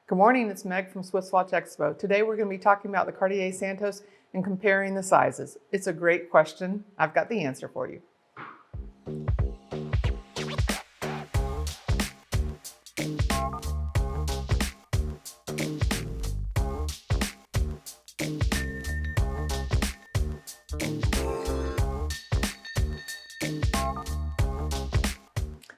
Good morning, it's Meg from SwissWatchExpo. Today we're going to be talking about the Cartier Santos and comparing the sizes. It's a great question. I've got the answer for you.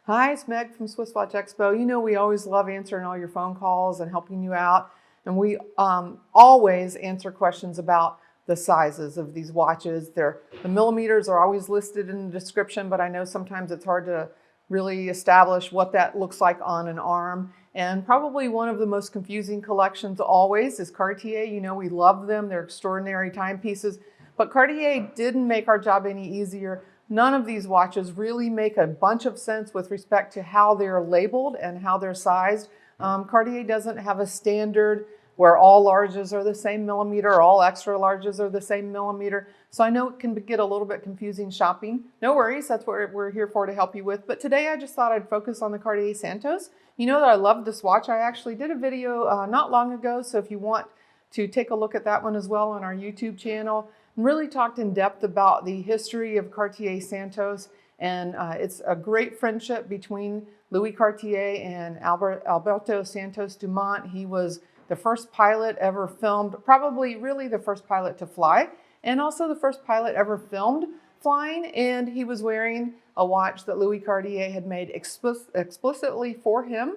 Hi, it's Meg from SwissWatchExpo. You know we always love answering all your phone calls and helping you out. And we always answer questions about the sizes of these watches. The millimeters are always listed in the description, but I know sometimes it's hard to really establish what that looks like on an arm. And probably one of the most confusing collections always is Cartier. You know we love them. They're extraordinary timepieces. But Cartier didn't make our job any easier. None of these watches really make a bunch of sense with respect to how they're labeled and how they're sized. Cartier doesn't have a standard where all larges are the same millimeter, or all extra larges are the same millimeter. So I know it can get a little bit confusing shopping. No worries, that's what we're here for to help you with. But today I just thought I'd focus on the Cartier Santos. You know that I love this watch. I actually did a video not long ago, so if you want to take a look at that one as well on our YouTube channel, really talked in depth about the history of Cartier Santos, and it's a great friendship between Louis Cartier and Alberto Santos-Dumont. He was the first pilot ever filmed, probably really the first pilot to fly, and also the first pilot ever filmed flying, and he was wearing a watch that Louis Cartier had made explicitly for him.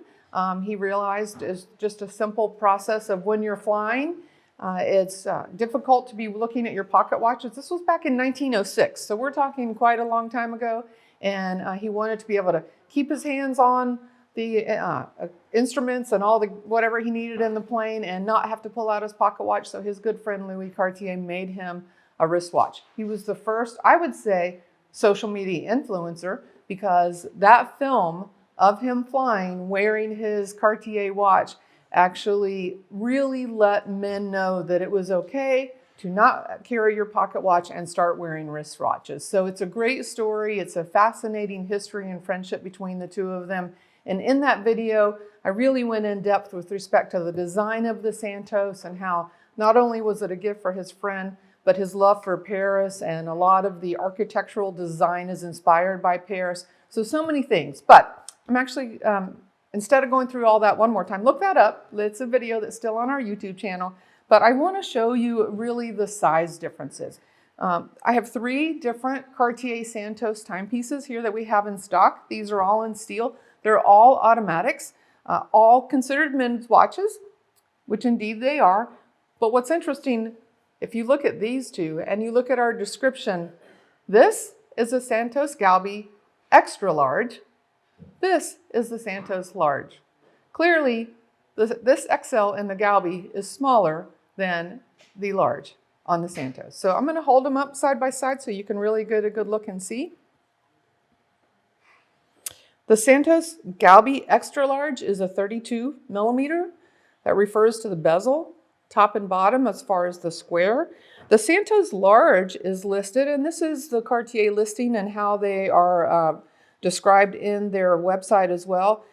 He realized it's just a simple process of when you're flying, it's difficult to be looking at your pocket watches. This was back in 1906, so we're talking quite a long time ago. And he wanted to be able to keep his hands on the instruments and all the whatever he needed in the plane and not have to pull out his pocket watch. So his good friend Louis Cartier made him a wristwatch. He was the first, I would say, social media influencer, because that film of him flying wearing his Cartier watch actually really let men know that it was okay to not carry your pocket watch and start wearing wristwatches. So it's a great story. It's a fascinating history and friendship between the two of them. And in that video, I really went in depth with respect to the design of the Santos and how not only was it a gift for his friend, but his love for Paris, and a lot of the architectural design is inspired by Paris. So many things. But I'm actually instead of going through all that one more time, look that up. It's a video that's still on our YouTube channel. But I want to show you really the size differences. I have 3 different Cartier Santos timepieces here that we have in stock. These are all in steel. They're all automatics, all considered men's watches, which indeed they are. But what's interesting, if you look at these two and you look at our description, this is a Santos Galbee extra large. This is the Santos large. Clearly, this XL in the Galbee is smaller than the large on the Santos. So I'm going to hold them up side by side so you can really get a good look and see. The Santos Galbee extra large is a 32 millimeter. That refers to the bezel, top and bottom as far as the square. The Santos large is listed, and this is the Cartier listing and how they are described in their website as well,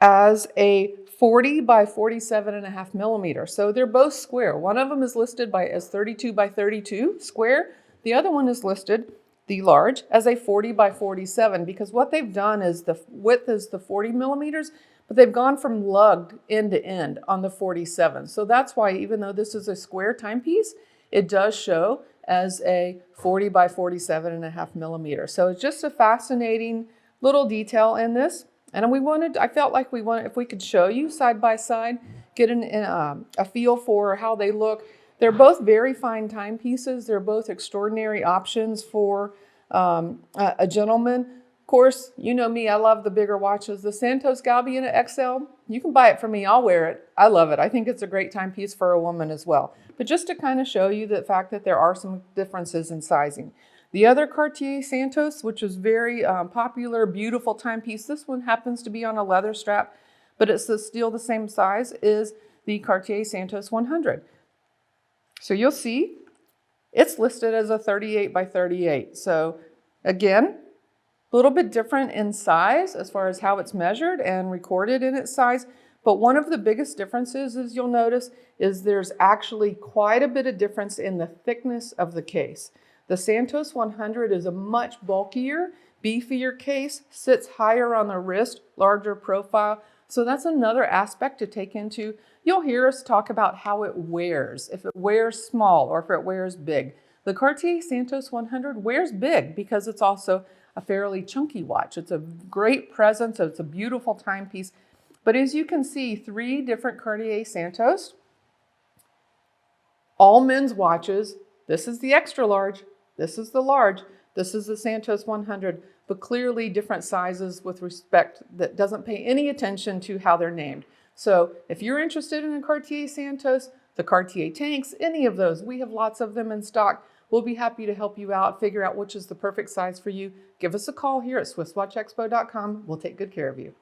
as a 40 by 47.5 millimeter. So they're both square. One of them is listed as 32 by 32 square. The other one is listed, the large, as a 40 by 47, because what they've done is the width is the 40 millimeters, but they've gone from lugged end to end on the 47. So that's why, even though this is a square timepiece, it does show as a 40 by 47.5 millimeter. So it's just a fascinating little detail in this. And I felt like if we could show you side by side, get a feel for how they look. They're both very fine timepieces. They're both extraordinary options for a gentleman. Of course, you know me, I love the bigger watches. The Santos Galbee in an XL, you can buy it from me, I'll wear it. I love it. I think it's a great timepiece for a woman as well. But just to kind of show you the fact that there are some differences in sizing. The other Cartier Santos, which is very popular, beautiful timepiece, this one happens to be on a leather strap, but it's still the same size, is the Cartier Santos 100. So you'll see it's listed as a 38 by 38. So again, a little bit different in size as far as how it's measured and recorded in its size, But one of the biggest differences, as you'll notice, is there's actually quite a bit of difference in the thickness of the case. The Santos 100 is a much bulkier, beefier case, sits higher on the wrist, larger profile. So that's another aspect to take into. You'll hear us talk about how it wears, if it wears small or if it wears big. The Cartier Santos 100 wears big because it's also a fairly chunky watch. It's a great presence, it's a beautiful timepiece. But as you can see, 3 different Cartier Santos, all men's watches. This is the extra large, this is the large, this is the Santos 100, but clearly different sizes with respect that doesn't pay any attention to how they're named. So if you're interested in a Cartier Santos, the Cartier tanks, any of those, we have lots of them in stock. We'll be happy to help you out, figure out which is the perfect size for you. Give us a call here at SwissWatchExpo.com. We'll take good care of you.